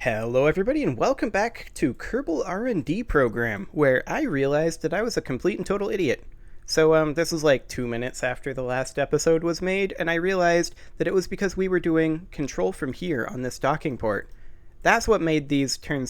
Hello everybody and welcome back to Kerbal R&D program, where I realized that I was a complete and total idiot. So this was like 2 minutes after the last episode was made, and I realized that it was because we were doing control from here on this docking port. That's what made these turn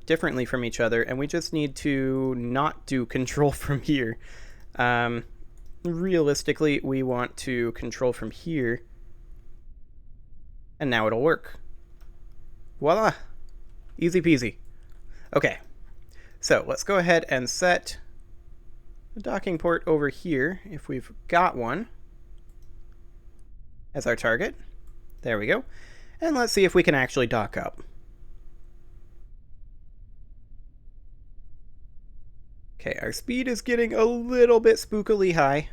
differently from each other, and we just need to not do control from here. Realistically, we want to control from here, and now it'll work. Voila! Easy peasy. Okay, so let's go ahead and set the docking port over here, if we've got one, as our target. There we go. And let's see if we can actually dock up. Okay, our speed is getting a little bit spookily high.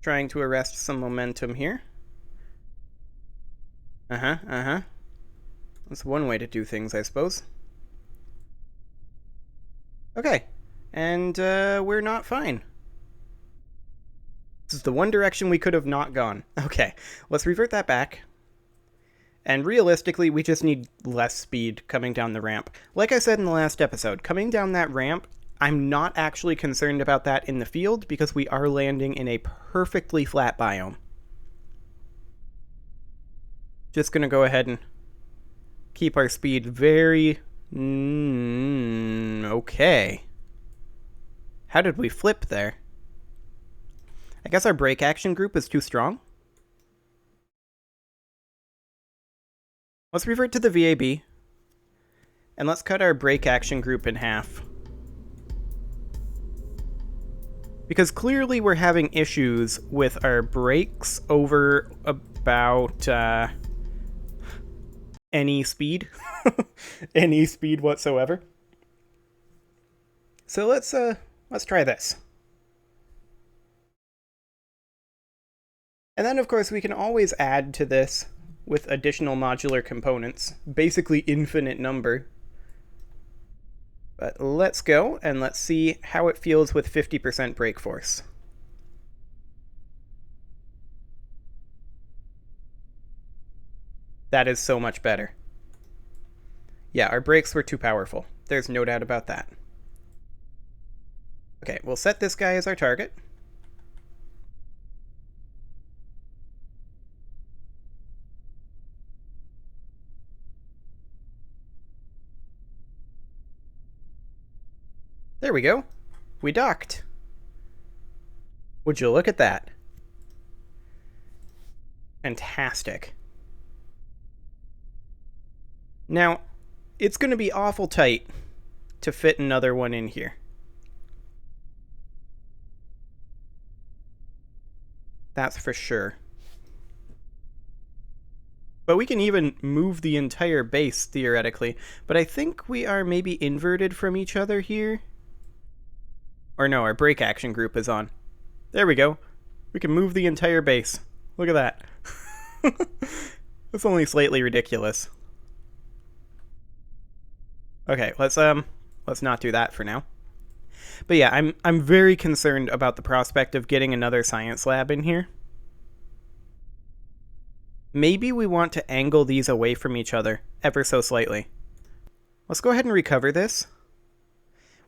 Trying to arrest some momentum here. That's one way to do things, I suppose. Okay, and we're not fine. This is the one direction we could have not gone. Okay, let's revert that back. And realistically, we just need less speed coming down the ramp. Like I said in the last episode, coming down that ramp, I'm not actually concerned about that in the field because we are landing in a perfectly flat biome. Just gonna go ahead and keep our speed very... okay. How did we flip there? I guess our brake action group is too strong? Let's revert to the VAB. And let's cut our brake action group in half. Because clearly we're having issues with our brakes over about... any speed. Any speed whatsoever. So let's try this. And then of course we can always add to this with additional modular components, basically infinite number. But let's go and let's see how it feels with 50% brake force. That is so much better. Yeah, our brakes were too powerful. There's no doubt about that. Okay, we'll set this guy as our target. There we go. We docked. Would you look at that? Fantastic. Now, it's going to be awful tight to fit another one in here. That's for sure. But we can even move the entire base, theoretically. But I think we are maybe inverted from each other here. Or no, our brake action group is on. There we go. We can move the entire base. Look at that. That's only slightly ridiculous. Okay, let's not do that for now. But yeah, I'm very concerned about the prospect of getting another science lab in here. Maybe we want to angle these away from each other ever so slightly. Let's go ahead and recover this.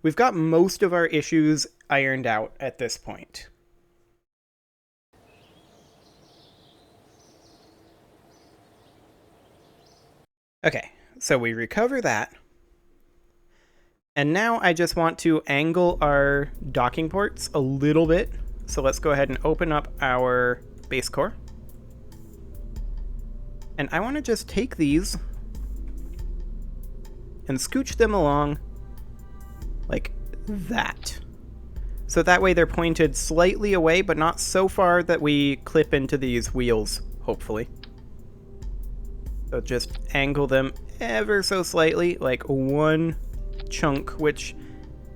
We've got most of our issues ironed out at this point. Okay, so we recover that. And now I just want to angle our docking ports a little bit. So let's go ahead and open up our base core. And I want to just take these and scooch them along like that. So that way they're pointed slightly away, but not so far that we clip into these wheels, hopefully. So just angle them ever so slightly, like one chunk, which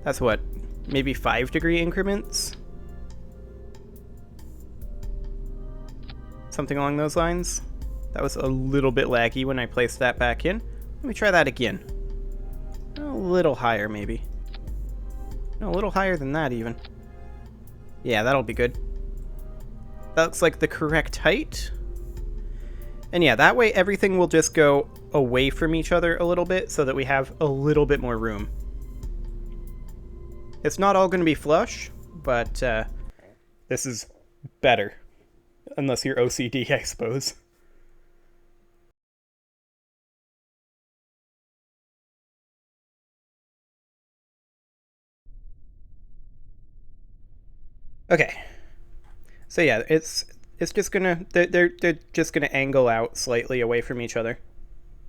that's what, maybe 5-degree increments, something along those lines. That was a little bit laggy when I placed that back in. Let me try that again. A little higher, maybe. No, a little higher than that even. Yeah, that'll be good. That looks like the correct height. And yeah, that way everything will just go away from each other a little bit so that we have a little bit more room. It's not all going to be flush, but this is better. Unless you're OCD, I suppose. Okay. So yeah, it's just gonna they're just gonna angle out slightly away from each other.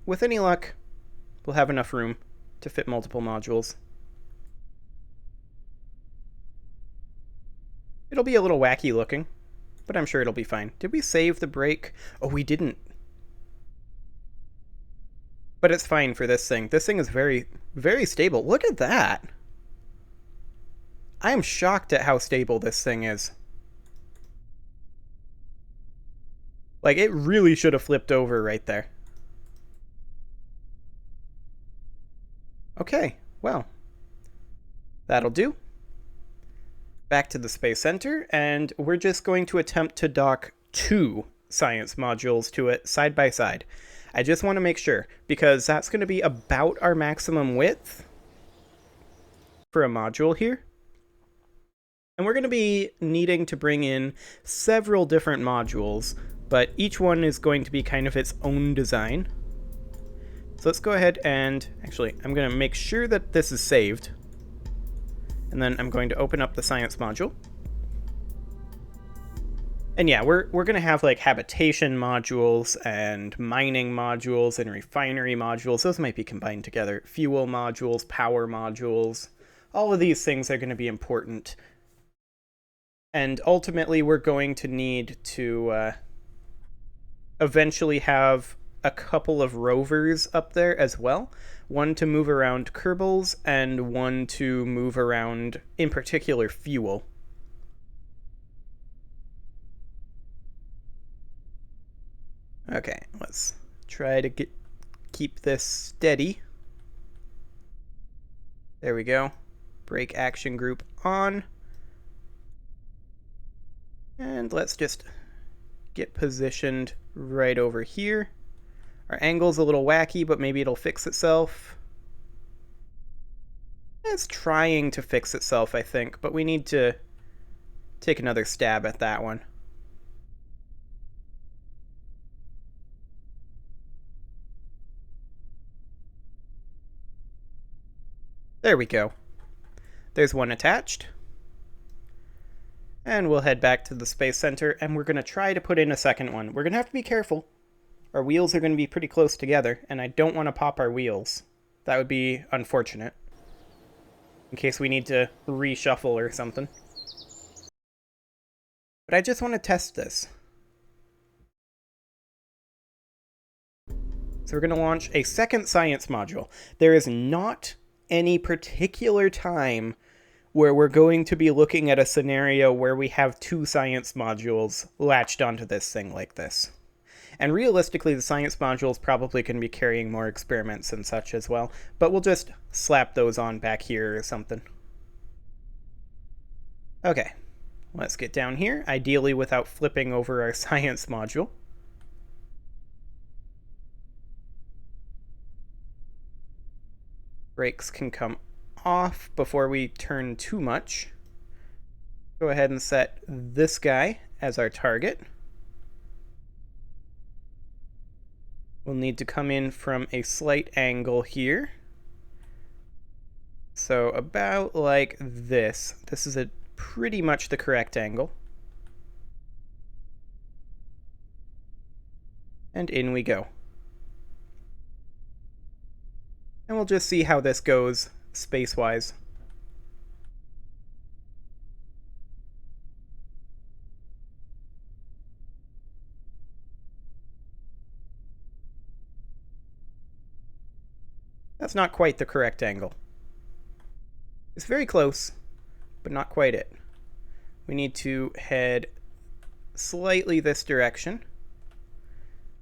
With any luck, we'll have enough room to fit multiple modules. It'll be a little wacky looking, but I'm sure it'll be fine. Did we save the break? Oh, we didn't. But it's fine for this thing. This thing is very, very stable. Look at that. I am shocked at how stable this thing is. Like, it really should have flipped over right there. Okay, well, that'll do. Back to the Space Center, and we're just going to attempt to dock 2 science modules to it side by side. I just want to make sure, because that's going to be about our maximum width for a module here. And we're going to be needing to bring in several different modules, but each one is going to be kind of its own design. So let's go ahead and, actually, I'm going to make sure that this is saved. And then I'm going to open up the science module. And yeah, we're going to have like habitation modules and mining modules and refinery modules. Those might be combined together. Fuel modules, power modules. All of these things are going to be important. And ultimately, we're going to need to eventually have a couple of rovers up there as well. One to move around Kerbals, and one to move around, in particular, fuel. Okay, let's try to keep this steady. There we go. Brake action group on. And let's just get positioned right over here. Our angle's a little wacky, but maybe it'll fix itself. It's trying to fix itself, I think, but we need to take another stab at that one. There we go. There's one attached. And we'll head back to the Space Center, and we're going to try to put in a second one. We're going to have to be careful. Our wheels are going to be pretty close together, and I don't want to pop our wheels. That would be unfortunate. In case we need to reshuffle or something. But I just want to test this. So we're going to launch a second science module. There is not any particular time where we're going to be looking at a scenario where we have 2 science modules latched onto this thing like this. And realistically, the science modules probably can be carrying more experiments and such as well, but we'll just slap those on back here or something. Okay, let's get down here, ideally without flipping over our science module. Brakes can come off before we turn too much. Go ahead and set this guy as our target. We'll need to come in from a slight angle here. So about like this. This is pretty much the correct angle. And in we go. And we'll just see how this goes space-wise. That's not quite the correct angle. It's very close, but not quite it. We need to head slightly this direction.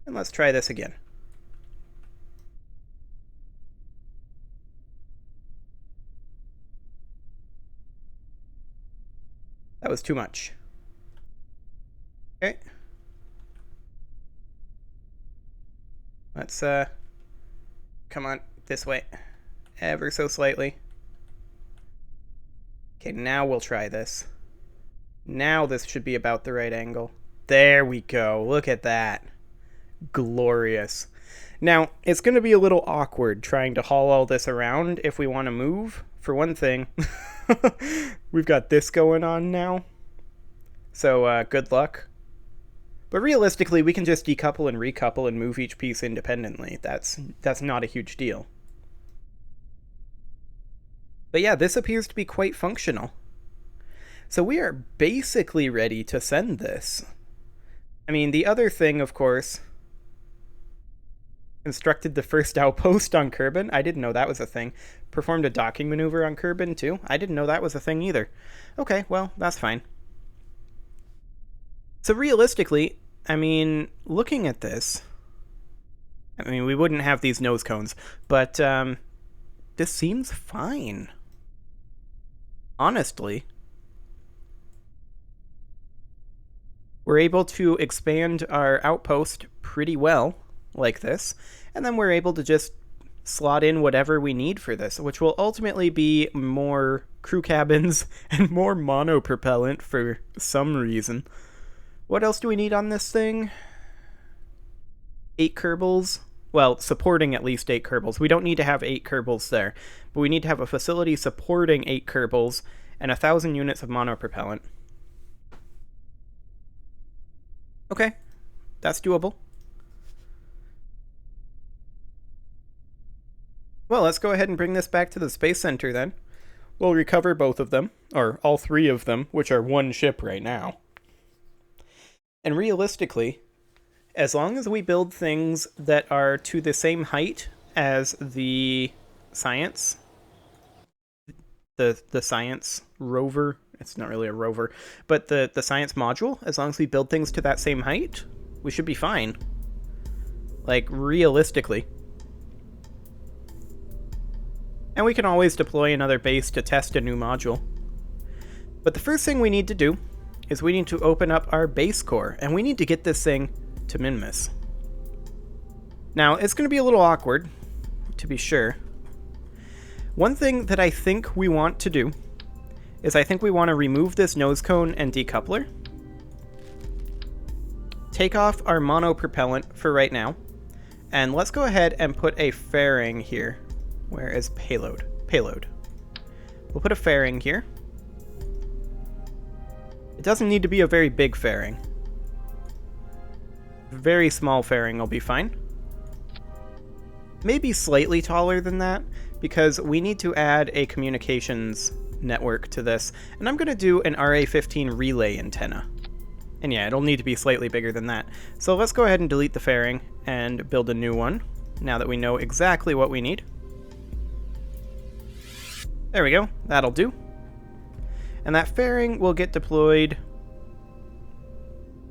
And let's try this again. That was too much. Okay. Let's, come on, this way. Ever so slightly. Okay, now we'll try this. Now this should be about the right angle. There we go. Look at that. Glorious. Now, it's going to be a little awkward trying to haul all this around if we want to move. For one thing, we've got this going on now. So, good luck. But realistically, we can just decouple and recouple and move each piece independently. That's not a huge deal. But yeah, this appears to be quite functional. So we are basically ready to send this. I mean, the other thing, of course, constructed the first outpost on Kerbin. I didn't know that was a thing. Performed a docking maneuver on Kerbin, too. I didn't know that was a thing either. Okay, well, that's fine. So realistically, I mean, looking at this, I mean, we wouldn't have these nose cones, but this seems fine. Honestly. We're able to expand our outpost pretty well, like this, and then we're able to just slot in whatever we need for this, which will ultimately be more crew cabins and more monopropellant for some reason. What else do we need on this thing? 8 Kerbals. Well, supporting at least 8 Kerbals. We don't need to have 8 Kerbals there, but we need to have a facility supporting 8 Kerbals and 1,000 units of monopropellant. Okay, that's doable. Well, let's go ahead and bring this back to the Space Center then. We'll recover both of them, or all 3 of them, which are one ship right now. And realistically, as long as we build things that are to the same height as the science, the science rover, it's not really a rover, but the science module, as long as we build things to that same height, we should be fine. Like, realistically. And we can always deploy another base to test a new module. But the first thing we need to do is we need to open up our base core, and we need to get this thing to Minmus. Now, it's going to be a little awkward, to be sure. One thing that I think we want to do is I think we want to remove this nose cone and decoupler. Take off our monopropellant for right now, and let's go ahead and put a fairing here. Where is payload? Payload. We'll put a fairing here. It doesn't need to be a very big fairing. Very small fairing will be fine. Maybe slightly taller than that, because we need to add a communications network to this, and I'm going to do an RA-15 relay antenna. And yeah, it'll need to be slightly bigger than that. So let's go ahead and delete the fairing and build a new one, now that we know exactly what we need. There we go, that'll do. And that fairing will get deployed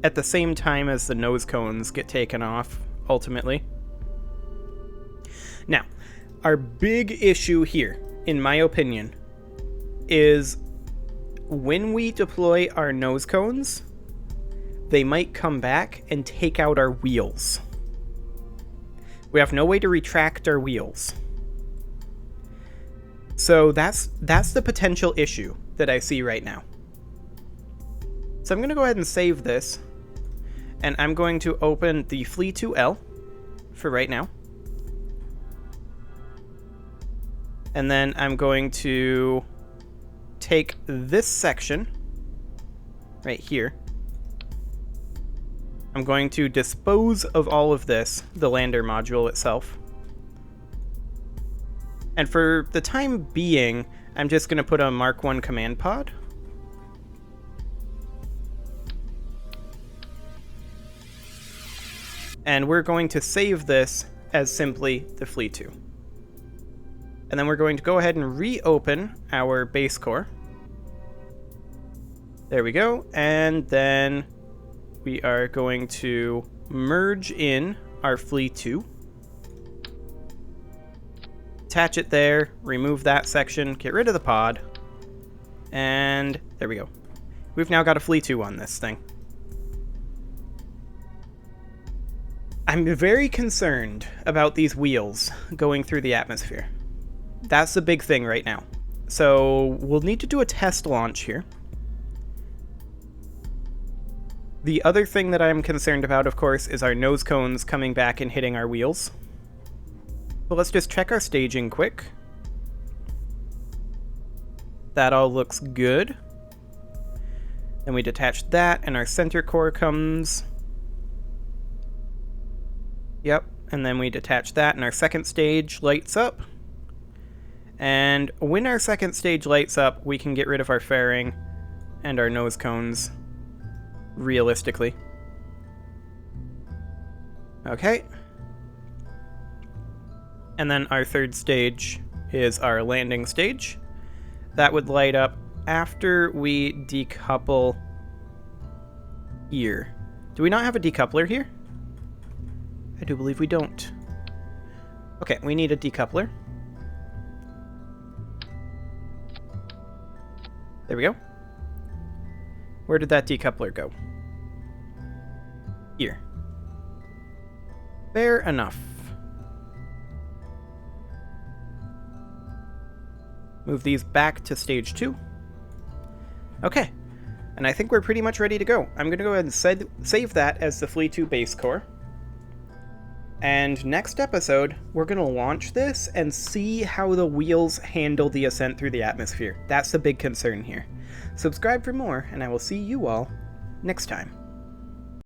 at the same time as the nose cones get taken off, ultimately. Now, our big issue here, in my opinion, is when we deploy our nose cones, they might come back and take out our wheels. We have no way to retract our wheels. So that's the potential issue that I see right now. So I'm going to go ahead and save this, and I'm going to open the Flee2L for right now. And then I'm going to take this section right here. I'm going to dispose of all of this, the lander module itself. And for the time being, I'm just going to put a Mark 1 command pod. And we're going to save this as simply the Flee2. And then we're going to go ahead and reopen our base core. There we go. And then we are going to merge in our Flee2. Attach it there, remove that section, get rid of the pod, and there we go. We've now got a Flee2 on this thing. I'm very concerned about these wheels going through the atmosphere. That's the big thing right now. So we'll need to do a test launch here. The other thing that I'm concerned about, of course, is our nose cones coming back and hitting our wheels. But let's just check our staging quick. That all looks good. Then we detach that, and our center core comes. Yep, and then we detach that, and our second stage lights up. And when our second stage lights up, we can get rid of our fairing and our nose cones, realistically. Okay. And then our third stage is our landing stage. That would light up after we decouple here. Do we not have a decoupler here? I do believe we don't. Okay, we need a decoupler. There we go. Where did that decoupler go? Here. Fair enough. Move these back to stage 2. Okay. And I think we're pretty much ready to go. I'm going to go ahead and save that as the Flea 2 base core. And next episode, we're going to launch this and see how the wheels handle the ascent through the atmosphere. That's the big concern here. Subscribe for more, and I will see you all next time.